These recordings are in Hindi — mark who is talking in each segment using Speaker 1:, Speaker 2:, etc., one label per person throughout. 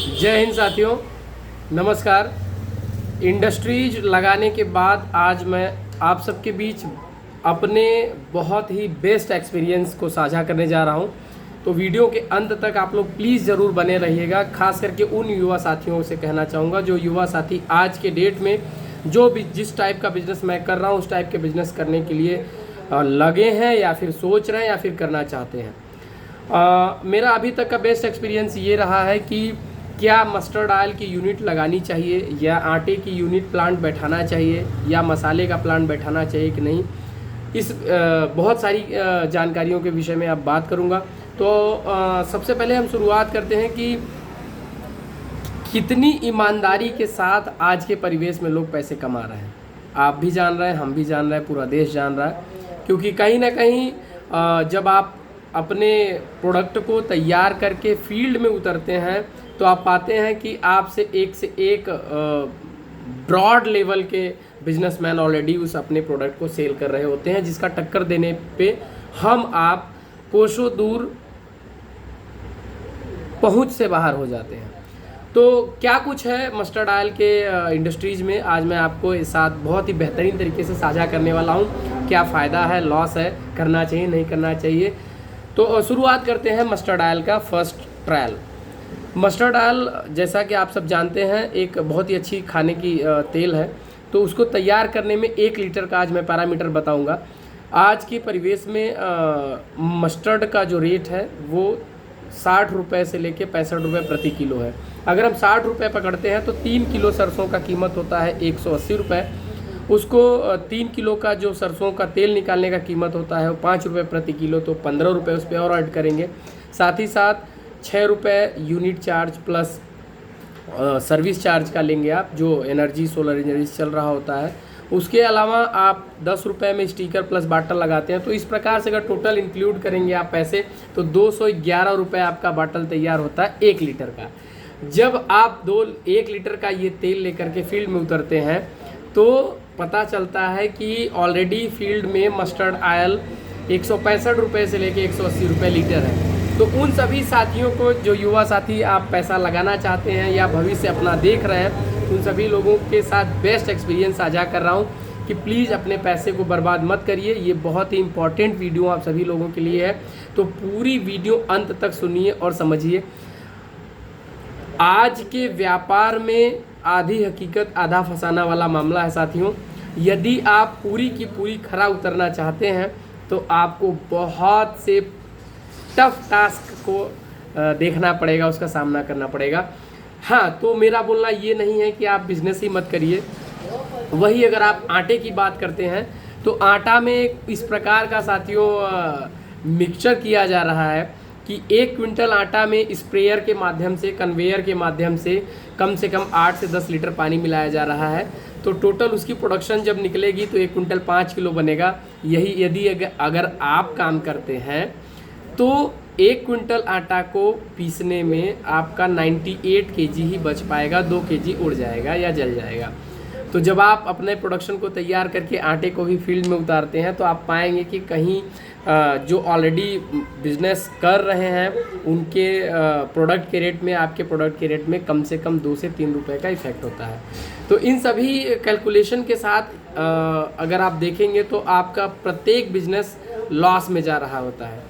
Speaker 1: जय हिंद साथियों, नमस्कार। इंडस्ट्रीज लगाने के बाद आज मैं आप सबके बीच अपने बहुत ही बेस्ट एक्सपीरियंस को साझा करने जा रहा हूं। तो वीडियो के अंत तक आप लोग प्लीज़ ज़रूर बने रहिएगा। खास करके उन युवा साथियों से कहना चाहूँगा जो युवा साथी आज के डेट में जो भी जिस टाइप का बिज़नेस मैं कर रहा हूँ उस टाइप के बिज़नेस करने के लिए लगे हैं या फिर सोच रहे हैं या फिर करना चाहते हैं। मेरा अभी तक का बेस्ट एक्सपीरियंस ये रहा है कि क्या मस्टर्ड ऑयल की यूनिट लगानी चाहिए या आटे की यूनिट प्लांट बैठाना चाहिए या मसाले का प्लांट बैठाना चाहिए कि नहीं। इस बहुत सारी जानकारियों के विषय में अब बात करूंगा। तो सबसे पहले हम शुरुआत करते हैं कि कितनी ईमानदारी के साथ आज के परिवेश में लोग पैसे कमा रहे हैं। आप भी जान रहे हैं, हम भी जान रहे हैं, पूरा देश जान रहा है। क्योंकि कहीं ना कहीं जब आप अपने प्रोडक्ट को तैयार करके फील्ड में उतरते हैं तो आप पाते हैं कि आपसे एक ब्रॉड लेवल के बिजनेसमैन ऑलरेडी उस अपने प्रोडक्ट को सेल कर रहे होते हैं, जिसका टक्कर देने पे हम आप कोसों दूर पहुंच से बाहर हो जाते हैं। तो क्या कुछ है मस्टर्ड ऑयल के इंडस्ट्रीज़ में, आज मैं आपको इस साथ बहुत ही बेहतरीन तरीके से साझा करने वाला हूं। क्या फ़ायदा है, लॉस है, करना चाहिए नहीं करना चाहिए। तो शुरुआत करते हैं मस्टर्ड ऑयल का फर्स्ट ट्रायल। मस्टर्ड ऑयल जैसा कि आप सब जानते हैं एक बहुत ही अच्छी खाने की तेल है। तो उसको तैयार करने में 1 लीटर का आज मैं पैरामीटर बताऊंगा। आज के परिवेश में मस्टर्ड का जो रेट है वो 60 रुपये से लेके 65 रुपये प्रति किलो है। अगर हम 60 रुपये पकड़ते हैं तो 3 किलो सरसों का कीमत होता है 180 रुपये। उसको 3 किलो का जो सरसों का तेल निकालने का कीमत होता है वो 5 रुपये प्रति किलो, तो 15 रुपये उस पर और ऐड करेंगे। साथ ही साथ 6 रुपये unit charge plus service charge का लेंगे आप, जो एनर्जी सोलर एनर्जी चल रहा होता है। उसके अलावा आप 10 रुपये में स्टिकर प्लस बाटल लगाते हैं। तो इस प्रकार से अगर टोटल इंक्लूड करेंगे आप पैसे तो 211 रुपये आपका बाटल तैयार होता है 1 लीटर का। जब आप 1 लीटर का ये तेल लेकर के फील्ड में उतरते हैं तो पता चलता है कि ऑलरेडी फील्ड में मस्टर्ड ऑयल 165 रुपये से लेके 180 रुपये लीटर है। तो उन सभी साथियों को, जो युवा साथी आप पैसा लगाना चाहते हैं या भविष्य अपना देख रहे हैं, उन सभी लोगों के साथ बेस्ट एक्सपीरियंस साझा कर रहा हूं कि प्लीज़ अपने पैसे को बर्बाद मत करिए। ये बहुत ही इंपॉर्टेंट वीडियो आप सभी लोगों के लिए है। तो पूरी वीडियो अंत तक सुनिए और समझिए। आज के व्यापार में आधी हकीकत आधा फसाना वाला मामला है साथियों। यदि आप पूरी की पूरी खरा उतरना चाहते हैं तो आपको बहुत से टफ टास्क को देखना पड़ेगा, उसका सामना करना पड़ेगा। हाँ, तो मेरा बोलना ये नहीं है कि आप बिजनेस ही मत करिए। वही अगर आप आटे की बात करते हैं तो आटा में इस प्रकार का साथियों मिक्सचर किया जा रहा है कि 1 क्विंटल आटा में स्प्रेयर के माध्यम से, कन्वेयर के माध्यम से कम 8 से 10 लीटर पानी मिलाया जा रहा है। तो टोटल उसकी प्रोडक्शन जब निकलेगी तो 1 क्विंटल 5 किलो बनेगा। यही यदि अगर आप काम करते हैं तो 1 क्विंटल आटा को पीसने में आपका 98 केजी ही बच पाएगा, 2 केजी उड़ जाएगा या जल जाएगा। तो जब आप अपने प्रोडक्शन को तैयार करके आटे को भी फील्ड में उतारते हैं तो आप पाएंगे कि कहीं जो ऑलरेडी बिजनेस कर रहे हैं उनके प्रोडक्ट के रेट में, आपके प्रोडक्ट के रेट में कम से कम 2 से 3 रुपये का इफेक्ट होता है। तो इन सभी कैलकुलेशन के साथ अगर आप देखेंगे तो आपका प्रत्येक बिजनेस लॉस में जा रहा होता है।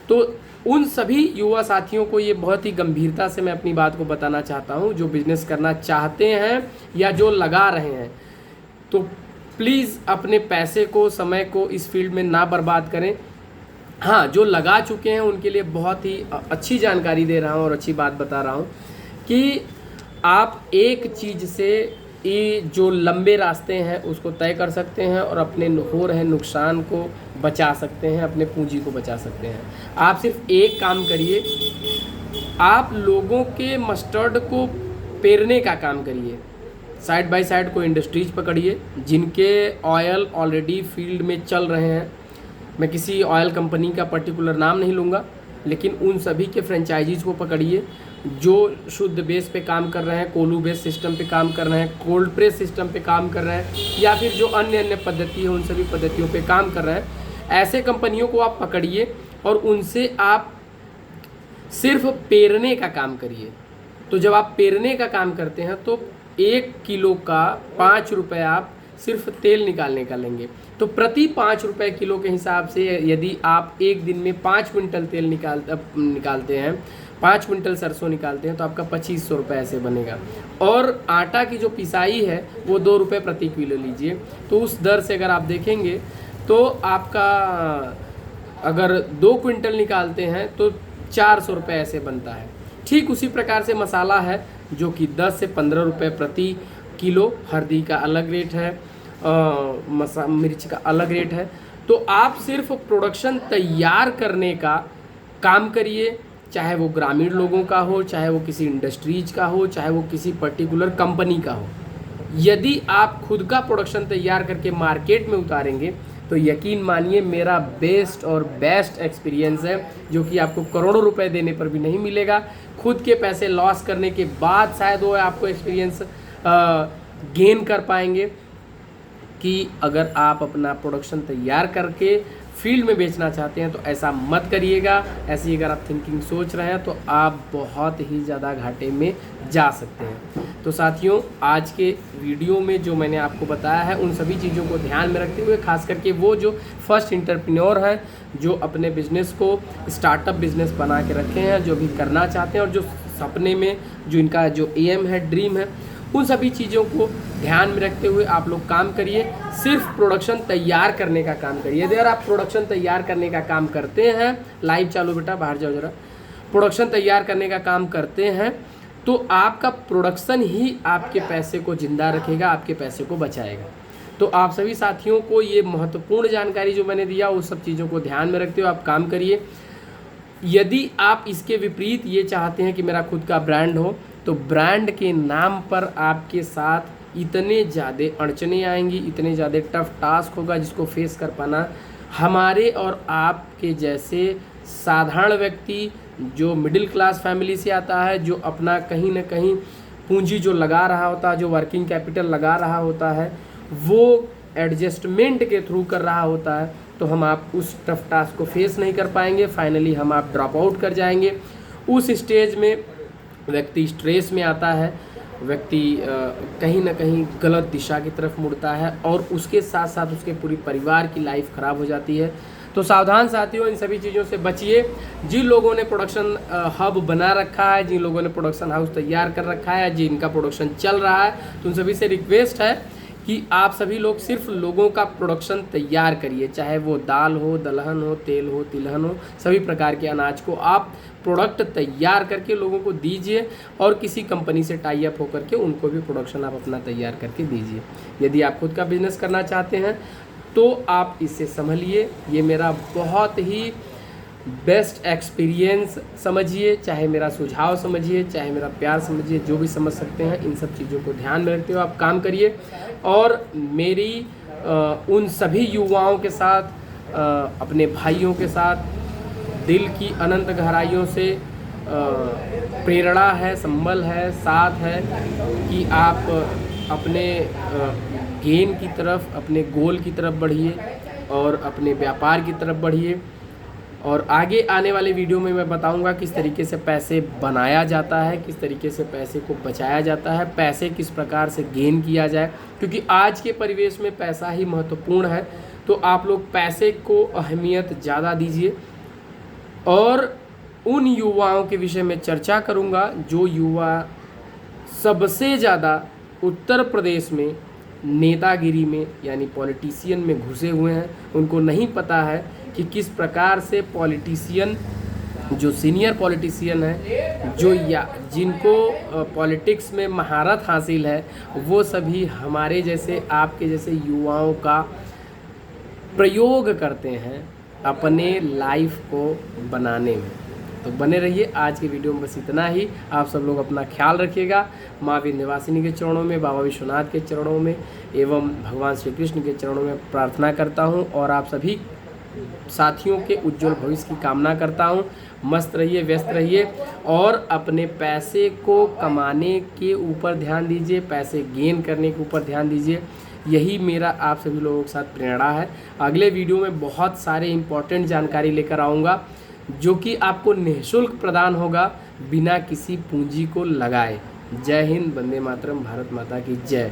Speaker 1: तो उन सभी युवा साथियों को ये बहुत ही गंभीरता से मैं अपनी बात को बताना चाहता हूँ जो बिजनेस करना चाहते हैं या जो लगा रहे हैं। तो प्लीज़ अपने पैसे को, समय को इस फील्ड में ना बर्बाद करें। हाँ, जो लगा चुके हैं उनके लिए बहुत ही अच्छी जानकारी दे रहा हूँ और अच्छी बात बता रहा हूँ कि आप एक चीज़ से ये जो लंबे रास्ते हैं उसको तय कर सकते हैं और अपने हो रहे नुकसान को बचा सकते हैं, अपने पूंजी को बचा सकते हैं। आप सिर्फ एक काम करिए, आप लोगों के मस्टर्ड को पेरने का काम करिए। साइड बाय साइड कोई इंडस्ट्रीज पकड़िए जिनके ऑयल ऑलरेडी फील्ड में चल रहे हैं। मैं किसी ऑयल कंपनी का पर्टिकुलर नाम नहीं लूँगा, लेकिन उन सभी के फ्रेंचाइजीज़ को पकड़िए जो शुद्ध बेस पे काम कर रहे हैं, कोलू बेस सिस्टम पे काम कर रहे हैं, कोल्ड प्रेस सिस्टम पे काम कर रहे हैं, या फिर जो अन्य पद्धति है उन सभी पद्धतियों पे काम कर रहे हैं। ऐसे कंपनियों को आप पकड़िए और उनसे आप सिर्फ पेरने का काम करिए। तो जब आप पेरने का काम करते हैं तो 1 किलो का 5 रुपये आप सिर्फ तेल निकालने का लेंगे। तो प्रति 5 रुपये किलो के हिसाब से यदि आप एक दिन में 5 क्विंटल तेल निकालते हैं, 5 क्विंटल सरसों निकालते हैं, तो आपका 2500 रुपये ऐसे बनेगा। और आटा की जो पिसाई है वो 2 रुपये प्रति किलो लीजिए। तो उस दर से अगर आप देखेंगे तो आपका अगर 2 क्विंटल निकालते हैं तो 400 रुपये ऐसे बनता है। ठीक उसी प्रकार से मसाला है जो कि 10 से 15 रुपये प्रति किलो, हल्दी का अलग रेट है, मिर्च का अलग रेट है। तो आप सिर्फ प्रोडक्शन तैयार करने का काम करिए, चाहे वो ग्रामीण लोगों का हो, चाहे वो किसी इंडस्ट्रीज का हो, चाहे वो किसी पर्टिकुलर कंपनी का हो। यदि आप खुद का प्रोडक्शन तैयार करके मार्केट में उतारेंगे तो यकीन मानिए मेरा बेस्ट और बेस्ट एक्सपीरियंस है, जो कि आपको करोड़ों रुपए देने पर भी नहीं मिलेगा। खुद के पैसे लॉस करने के बाद शायद वो आपको एक्सपीरियंस गेन कर पाएंगे कि अगर आप अपना प्रोडक्शन तैयार करके फील्ड में बेचना चाहते हैं तो ऐसा मत करिएगा। ऐसी अगर आप थिंकिंग सोच रहे हैं तो आप बहुत ही ज़्यादा घाटे में जा सकते हैं। तो साथियों, आज के वीडियो में जो मैंने आपको बताया है उन सभी चीज़ों को ध्यान में रखते हुए, खास करके वो जो फर्स्ट एंटरप्रेन्योर हैं, जो अपने बिजनेस को स्टार्टअप बिजनेस बना के रखे हैं, जो भी करना चाहते हैं और जो सपने में जो इनका जो एम है, ड्रीम है, उन सभी चीज़ों को ध्यान में रखते हुए आप लोग काम करिए। सिर्फ प्रोडक्शन तैयार करने का काम करिए। अगर आप प्रोडक्शन तैयार करने का काम करते हैं, लाइव चालू बेटा, बाहर जाओ जरा, प्रोडक्शन तैयार करने का काम करते हैं तो आपका प्रोडक्शन ही आपके पैसे को जिंदा रखेगा, आपके पैसे को बचाएगा। तो आप सभी साथियों को ये महत्वपूर्ण जानकारी जो मैंने दिया, उस सब चीज़ों को ध्यान में रखते हुए आप काम करिए। यदि आप इसके विपरीत ये चाहते हैं कि मेरा खुद का ब्रांड हो, तो ब्रांड के नाम पर आपके साथ इतने ज़्यादा अड़चने आएंगी, इतने ज़्यादा टफ टास्क होगा जिसको फेस कर पाना हमारे और आपके जैसे साधारण व्यक्ति जो मिडिल क्लास फैमिली से आता है, जो अपना कहीं ना कहीं पूंजी जो लगा रहा होता है, जो वर्किंग कैपिटल लगा रहा होता है, वो एडजस्टमेंट के थ्रू कर रहा होता है, तो हम आप उस टफ टास्क को फेस नहीं कर पाएंगे। फाइनली हम आप ड्रॉप आउट कर जाएंगे। उस स्टेज में व्यक्ति स्ट्रेस में आता है, व्यक्ति कहीं ना कहीं गलत दिशा की तरफ मुड़ता है और उसके साथ साथ उसके पूरी परिवार की लाइफ ख़राब हो जाती है। तो सावधान साथियों, इन सभी चीज़ों से बचिए। जिन लोगों ने प्रोडक्शन हब बना रखा है, जिन लोगों ने प्रोडक्शन हाउस तैयार कर रखा है, जिनका प्रोडक्शन चल रहा है, तो उन सभी से रिक्वेस्ट है कि आप सभी लोग सिर्फ लोगों का प्रोडक्शन तैयार करिए, चाहे वो दाल हो, दलहन हो, तेल हो, तिलहन हो, सभी प्रकार के अनाज को आप प्रोडक्ट तैयार करके लोगों को दीजिए और किसी कंपनी से टाई अप होकर के उनको भी प्रोडक्शन आप अपना तैयार करके दीजिए। यदि आप खुद का बिजनेस करना चाहते हैं तो आप इससे संभलिए। ये मेरा बहुत ही बेस्ट एक्सपीरियंस समझिए, चाहे मेरा सुझाव समझिए, चाहे मेरा प्यार समझिए, जो भी समझ सकते हैं, इन सब चीज़ों को ध्यान में रखते हुए आप काम करिए। और मेरी उन सभी युवाओं के साथ, अपने भाइयों के साथ दिल की अनंत गहराइयों से प्रेरणा है, संबल है, साथ है कि आप अपने गेन की तरफ, अपने गोल की तरफ बढ़िए और अपने व्यापार की तरफ बढ़िए। और आगे आने वाले वीडियो में मैं बताऊंगा किस तरीके से पैसे बनाया जाता है, किस तरीके से पैसे को बचाया जाता है, पैसे किस प्रकार से गेन किया जाए, क्योंकि आज के परिवेश में पैसा ही महत्वपूर्ण है। तो आप लोग पैसे को अहमियत ज़्यादा दीजिए। और उन युवाओं के विषय में चर्चा करूंगा जो युवा सबसे ज़्यादा उत्तर प्रदेश में नेतागिरी में यानी पॉलिटिशियन में घुसे हुए हैं। उनको नहीं पता है कि किस प्रकार से पॉलिटिशियन, जो सीनियर पॉलिटिशियन है, जो या जिनको पॉलिटिक्स में महारत हासिल है, वो सभी हमारे जैसे, आपके जैसे युवाओं का प्रयोग करते हैं अपने लाइफ को बनाने में। तो बने रहिए। आज की वीडियो में बस इतना ही। आप सब लोग अपना ख्याल रखिएगा। माँ विंध्यवासिनी के चरणों में, बाबा विश्वनाथ के चरणों में एवं भगवान श्री कृष्ण के चरणों में प्रार्थना करता हूँ और आप सभी साथियों के उज्जवल भविष्य की कामना करता हूँ। मस्त रहिए, व्यस्त रहिए और अपने पैसे को कमाने के ऊपर ध्यान दीजिए, पैसे गेन करने के ऊपर ध्यान दीजिए। यही मेरा आप सभी लोगों के साथ प्रेरणा है। अगले वीडियो में बहुत सारे इम्पोर्टेंट जानकारी लेकर आऊँगा जो कि आपको निःशुल्क प्रदान होगा, बिना किसी पूंजी को लगाए। जय हिंद, वंदे मातरम, भारत माता की जय।